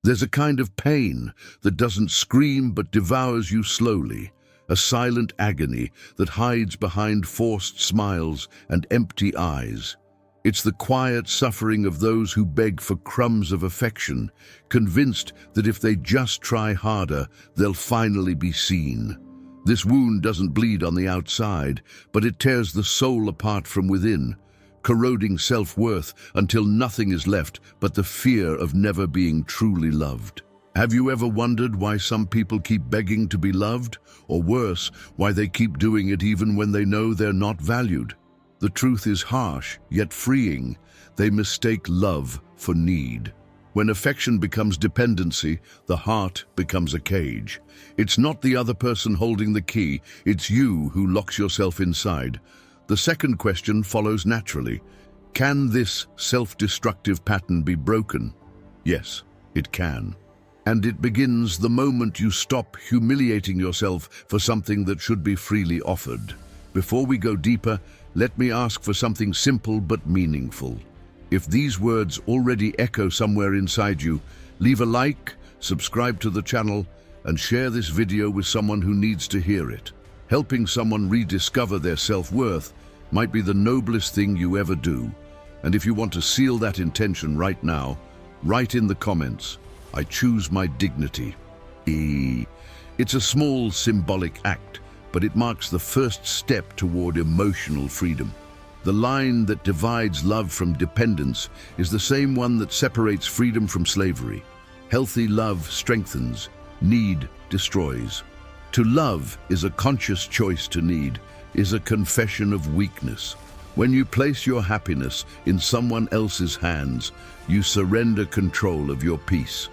There's a kind of pain that doesn't scream but devours you slowly, a silent agony that hides behind forced smiles and empty eyes. It's the quiet suffering of those who beg for crumbs of affection, convinced that if they just try harder, they'll finally be seen. This wound doesn't bleed on the outside, but it tears the soul apart from within, corroding self-worth until nothing is left but the fear of never being truly loved. Have you ever wondered why some people keep begging to be loved? Or worse, why they keep doing it even when they know they're not valued? The truth is harsh, yet freeing. They mistake love for need. When affection becomes dependency, the heart becomes a cage. It's not the other person holding the key, it's you who locks yourself inside. The second question follows naturally. Can this self-destructive pattern be broken? Yes, it can. And it begins the moment you stop humiliating yourself for something that should be freely offered. Before we go deeper, let me ask for something simple but meaningful. If these words already echo somewhere inside you, leave a like, subscribe to the channel, and share this video with someone who needs to hear it. Helping someone rediscover their self-worth might be the noblest thing you ever do. And if you want to seal that intention right now, write in the comments, "I choose my dignity." It's a small symbolic act, but it marks the first step toward emotional freedom. The line that divides love from dependence is the same one that separates freedom from slavery. Healthy love strengthens, need destroys. To love is a conscious choice, to need is a confession of weakness. When you place your happiness in someone else's hands, you surrender control of your peace.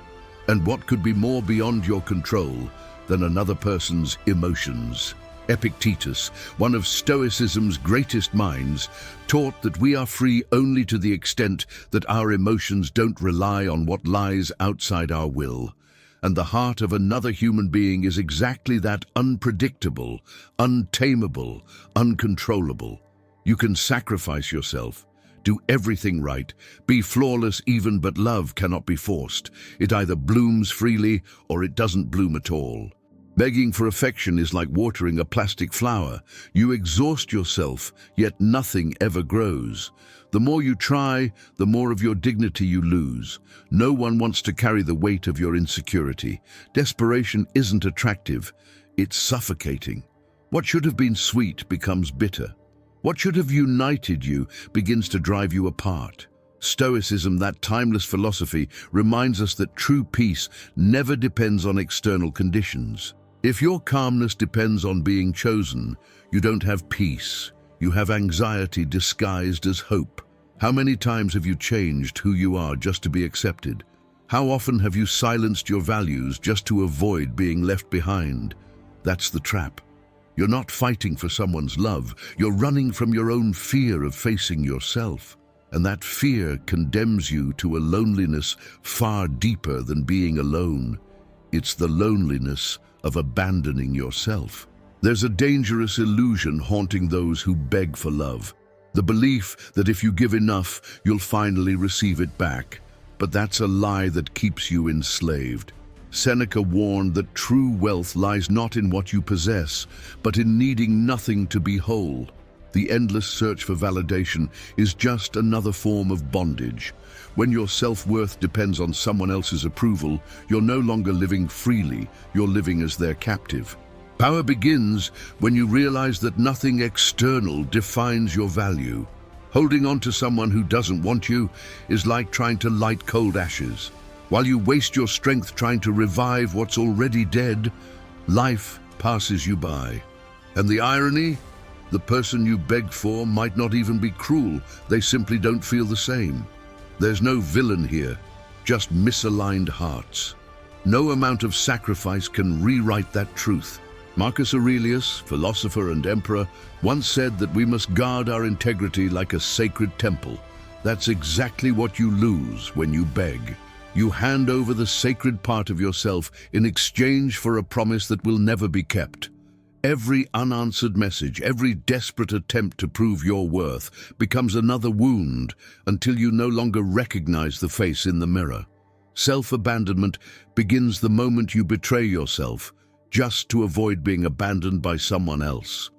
And what could be more beyond your control than another person's emotions? Epictetus, one of Stoicism's greatest minds, taught that we are free only to the extent that our emotions don't rely on what lies outside our will. And the heart of another human being is exactly that: unpredictable, untamable, uncontrollable. You can sacrifice yourself, do everything right, be flawless even, but love cannot be forced. It either blooms freely or it doesn't bloom at all. Begging for affection is like watering a plastic flower. You exhaust yourself, yet nothing ever grows. The more you try, the more of your dignity you lose. No one wants to carry the weight of your insecurity. Desperation isn't attractive, it's suffocating. What should have been sweet becomes bitter. What should have united you begins to drive you apart. Stoicism, that timeless philosophy, reminds us that true peace never depends on external conditions. If your calmness depends on being chosen, you don't have peace. You have anxiety disguised as hope. How many times have you changed who you are just to be accepted? How often have you silenced your values just to avoid being left behind? That's the trap. You're not fighting for someone's love. You're running from your own fear of facing yourself. And that fear condemns you to a loneliness far deeper than being alone. It's the loneliness of abandoning yourself. There's a dangerous illusion haunting those who beg for love. The belief that if you give enough, you'll finally receive it back. But that's a lie that keeps you enslaved. Seneca warned that true wealth lies not in what you possess, but in needing nothing to be whole. The endless search for validation is just another form of bondage. When your self-worth depends on someone else's approval, you're no longer living freely, you're living as their captive. Power begins when you realize that nothing external defines your value. Holding on to someone who doesn't want you is like trying to light cold ashes. While you waste your strength trying to revive what's already dead, life passes you by. And the irony? The person you beg for might not even be cruel, they simply don't feel the same. There's no villain here, just misaligned hearts. No amount of sacrifice can rewrite that truth. Marcus Aurelius, philosopher and emperor, once said that we must guard our integrity like a sacred temple. That's exactly what you lose when you beg. You hand over the sacred part of yourself in exchange for a promise that will never be kept. Every unanswered message, every desperate attempt to prove your worth becomes another wound until you no longer recognize the face in the mirror. Self-abandonment begins the moment you betray yourself, just to avoid being abandoned by someone else.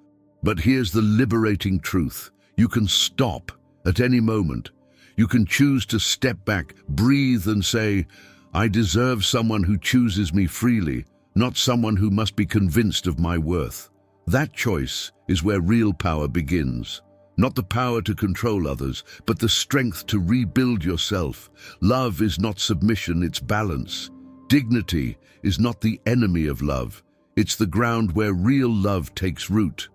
But here's the liberating truth. You can stop at any moment. You can choose to step back, breathe, and say, I deserve someone who chooses me freely, not someone who must be convinced of my worth. That choice is where real power begins. Not the power to control others, but the strength to rebuild yourself. Love is not submission, it's balance. Dignity is not the enemy of love. It's the ground where real love takes root.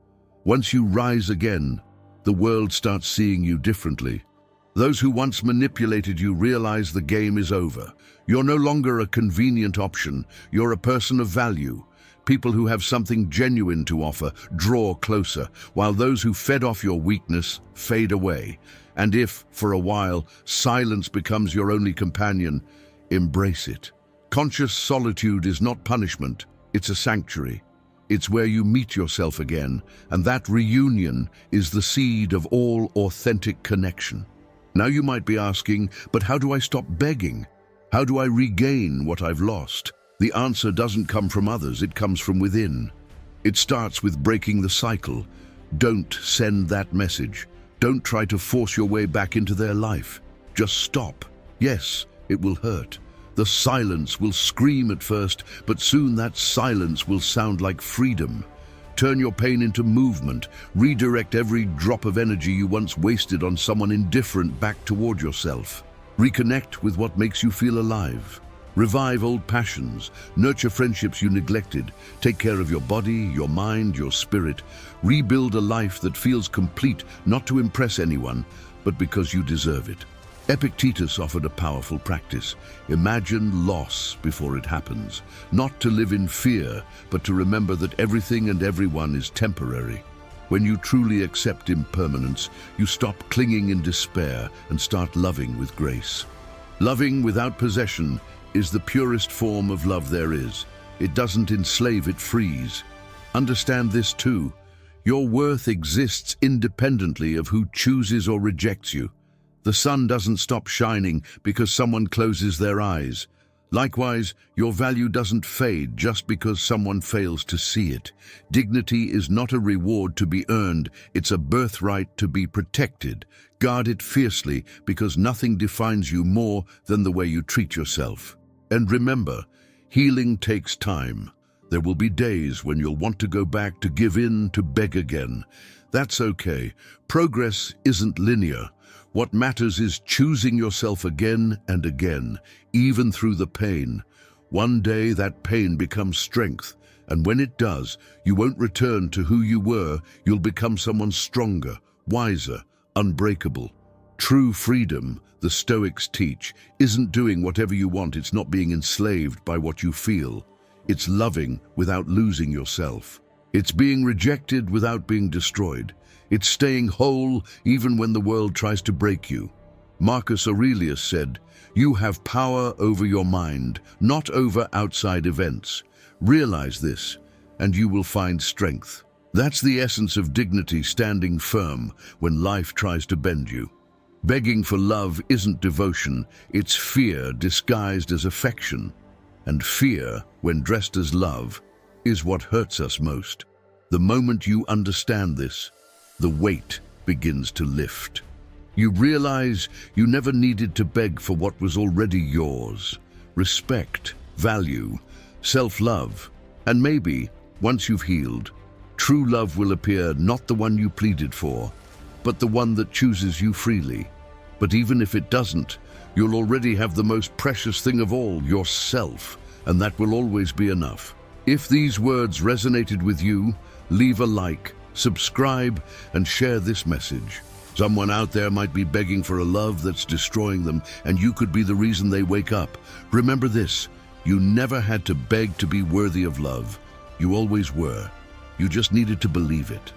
Once you rise again, the world starts seeing you differently. Those who once manipulated you realize the game is over. You're no longer a convenient option. You're a person of value. People who have something genuine to offer draw closer, while those who fed off your weakness fade away. And if, for a while, silence becomes your only companion, embrace it. Conscious solitude is not punishment, it's a sanctuary. It's where you meet yourself again, and that reunion is the seed of all authentic connection. Now you might be asking, but how do I stop begging? How do I regain what I've lost? The answer doesn't come from others, it comes from within. It starts with breaking the cycle. Don't send that message. Don't try to force your way back into their life. Just stop. Yes, it will hurt. The silence will scream at first, but soon that silence will sound like freedom. Turn your pain into movement. Redirect every drop of energy you once wasted on someone indifferent back toward yourself. Reconnect with what makes you feel alive. Revive old passions. Nurture friendships you neglected. Take care of your body, your mind, your spirit. Rebuild a life that feels complete, not to impress anyone, but because you deserve it. Epictetus offered a powerful practice. Imagine loss before it happens. Not to live in fear, but to remember that everything and everyone is temporary. When you truly accept impermanence, you stop clinging in despair and start loving with grace. Loving without possession is the purest form of love there is. It doesn't enslave, it frees. Understand this too. Your worth exists independently of who chooses or rejects you. The sun doesn't stop shining because someone closes their eyes. Likewise, your value doesn't fade just because someone fails to see it. Dignity is not a reward to be earned, it's a birthright to be protected. Guard it fiercely because nothing defines you more than the way you treat yourself. And remember, healing takes time. There will be days when you'll want to go back, to give in, to beg again. That's okay. Progress isn't linear. What matters is choosing yourself again and again, even through the pain. One day that pain becomes strength, and when it does, you won't return to who you were, you'll become someone stronger, wiser, unbreakable. True freedom, the Stoics teach, isn't doing whatever you want, it's not being enslaved by what you feel. It's loving without losing yourself. It's being rejected without being destroyed. It's staying whole even when the world tries to break you. Marcus Aurelius said, "You have power over your mind, not over outside events. Realize this, and you will find strength." That's the essence of dignity, standing firm when life tries to bend you. Begging for love isn't devotion, it's fear disguised as affection. And fear, when dressed as love, is what hurts us most. The moment you understand this, the weight begins to lift. You realize you never needed to beg for what was already yours. Respect, value, self-love, and maybe, once you've healed, true love will appear, not the one you pleaded for, but the one that chooses you freely. But even if it doesn't, you'll already have the most precious thing of all, yourself, and that will always be enough. If these words resonated with you, leave a like, subscribe, and share this message. Someone out there might be begging for a love that's destroying them, and you could be the reason they wake up. Remember this, you never had to beg to be worthy of love. You always were. You just needed to believe it.